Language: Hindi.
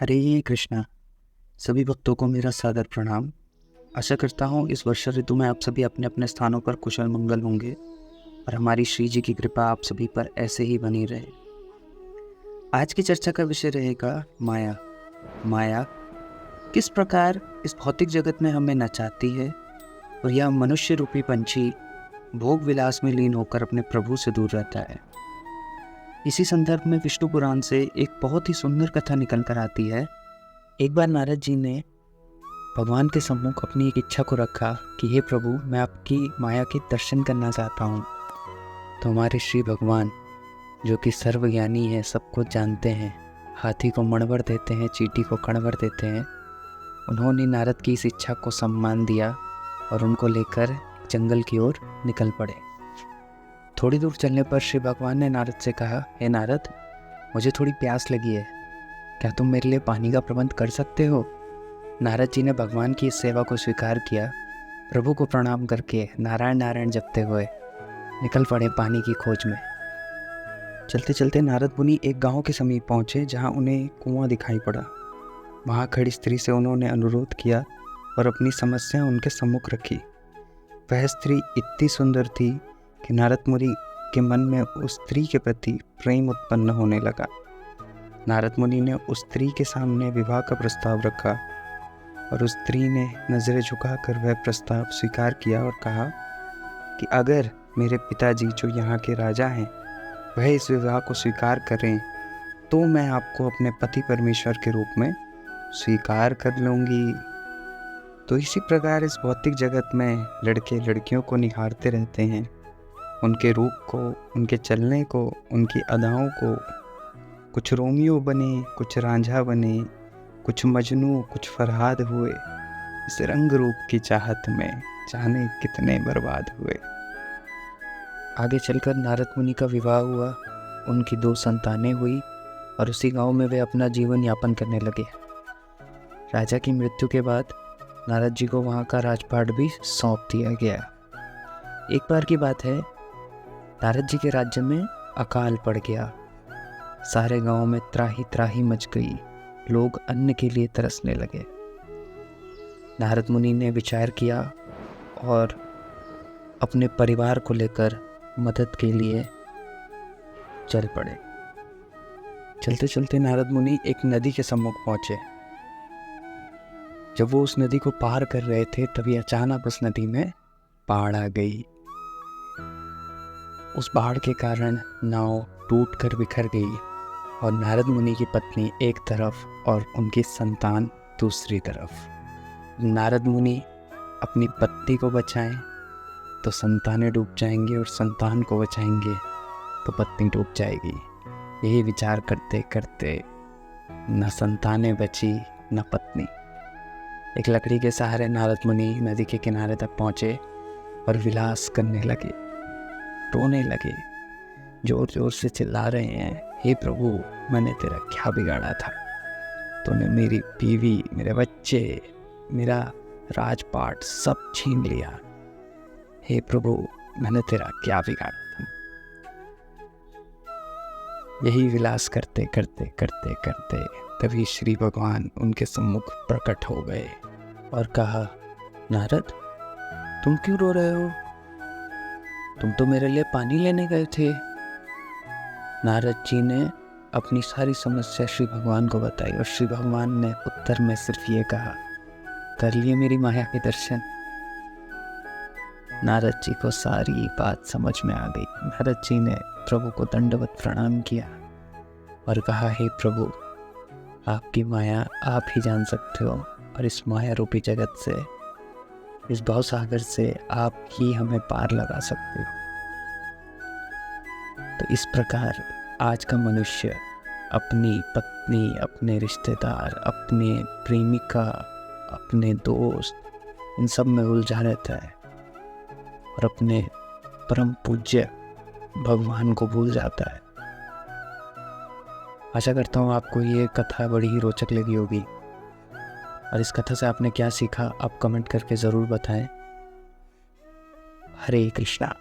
हरे कृष्णा। सभी भक्तों को मेरा सादर प्रणाम। आशा करता हूँ इस वर्षा ऋतु में आप सभी अपने अपने स्थानों पर कुशल मंगल होंगे और हमारी श्री जी की कृपा आप सभी पर ऐसे ही बनी रहे। आज की चर्चा का विषय रहेगा माया। माया किस प्रकार इस भौतिक जगत में हमें नचाती है और यह मनुष्य रूपी पंछी भोग विलास में लीन होकर अपने प्रभु से दूर रहता है। इसी संदर्भ में विष्णु पुराण से एक बहुत ही सुंदर कथा निकल कर आती है। एक बार नारद जी ने भगवान के सम्मुख अपनी एक इच्छा को रखा कि हे प्रभु, मैं आपकी माया के दर्शन करना चाहता हूँ। तो हमारे श्री भगवान, जो कि सर्वज्ञानी है, सबको जानते हैं, हाथी को मणवर देते हैं, चींटी को कणवर देते हैं, उन्होंने नारद की इस इच्छा को सम्मान दिया और उनको लेकर जंगल की ओर निकल पड़े। थोड़ी दूर चलने पर श्री भगवान ने नारद से कहा, हे नारद, मुझे थोड़ी प्यास लगी है, क्या तुम मेरे लिए पानी का प्रबंध कर सकते हो? नारद जी ने भगवान की इस सेवा को स्वीकार किया। प्रभु को प्रणाम करके नारायण नारायण जपते हुए निकल पड़े पानी की खोज में। चलते चलते नारद मुनि एक गांव के समीप पहुंचे, जहां उन्हें कुआं दिखाई पड़ा। वहां खड़ी स्त्री से उन्होंने अनुरोध किया और अपनी समस्या उनके सम्मुख रखी। वह स्त्री इतनी सुंदर थी कि नारद मुनि के मन में उस स्त्री के प्रति प्रेम उत्पन्न होने लगा। नारद मुनि ने उस स्त्री के सामने विवाह का प्रस्ताव रखा और उस स्त्री ने नज़रें झुकाकर वह प्रस्ताव स्वीकार किया और कहा कि अगर मेरे पिताजी, जो यहाँ के राजा हैं, वह इस विवाह को स्वीकार करें तो मैं आपको अपने पति परमेश्वर के रूप में स्वीकार कर लूँगी। तो इसी प्रकार इस भौतिक जगत में लड़के लड़कियों को निहारते रहते हैं, उनके रूप को, उनके चलने को, उनकी अदाओं को। कुछ रोमियो बने, कुछ रांझा बने, कुछ मजनू, कुछ फरहाद हुए। इस रंग रूप की चाहत में जाने कितने बर्बाद हुए। आगे चलकर नारद मुनि का विवाह हुआ, उनकी 2 संतानें हुई और उसी गांव में वे अपना जीवन यापन करने लगे। राजा की मृत्यु के बाद नारद जी को वहां का राजपाट भी सौंप दिया गया। एक बार की बात है, नारद जी के राज्य में अकाल पड़ गया। सारे गांव में त्राही त्राही मच गई, लोग अन्न के लिए तरसने लगे। नारद मुनि ने विचार किया और अपने परिवार को लेकर मदद के लिए चल पड़े। चलते चलते नारद मुनि एक नदी के सम्मुख पहुंचे। जब वो उस नदी को पार कर रहे थे, तभी अचानक उस नदी में बाढ़ आ गई। उस बाढ़ के कारण नाव टूटकर बिखर गई और नारद मुनि की पत्नी एक तरफ और उनकी संतान दूसरी तरफ। नारद मुनि अपनी पत्नी को बचाएं तो संतानें डूब जाएंगी और संतान को बचाएंगे तो पत्नी डूब जाएगी। यही विचार करते करते न संतानें बची न पत्नी। एक लकड़ी के सहारे नारद मुनि नदी के किनारे तक पहुँचे और विलास करने लगे, रोने लगे, जोर जोर से चिल्ला रहे हैं, हे प्रभु, मैंने तेरा क्या बिगाड़ा था? तूने मेरी बीवी, मेरे बच्चे, मेरा राजपाट सब छीन लिया। हे प्रभु, मैंने तेरा क्या बिगाड़ा था? यही विलास करते करते करते करते तभी श्री भगवान उनके सम्मुख प्रकट हो गए और कहा, नारद, तुम क्यों रो रहे हो? तुम तो मेरे लिए पानी लेने गए थे। नारद जी ने अपनी सारी समस्या श्री भगवान को बताई और श्री भगवान ने उत्तर में सिर्फ ये कहा, कर लिए मेरी माया के दर्शन। नारद जी को सारी बात समझ में आ गई। नारद जी ने प्रभु को दंडवत प्रणाम किया और कहा, हे प्रभु, आपकी माया आप ही जान सकते हो और इस माया रूपी जगत से, इस भवसागर से आप ही हमें पार लगा सकते हो। तो इस प्रकार आज का मनुष्य अपनी पत्नी, अपने रिश्तेदार, अपने प्रेमिका, अपने दोस्त, इन सब में उलझा रहता है और अपने परम पूज्य भगवान को भूल जाता है। आशा करता हूँ आपको ये कथा बड़ी ही रोचक लगी होगी और इस कथा से आपने क्या सीखा, आप कमेंट करके ज़रूर बताएं। हरे कृष्णा।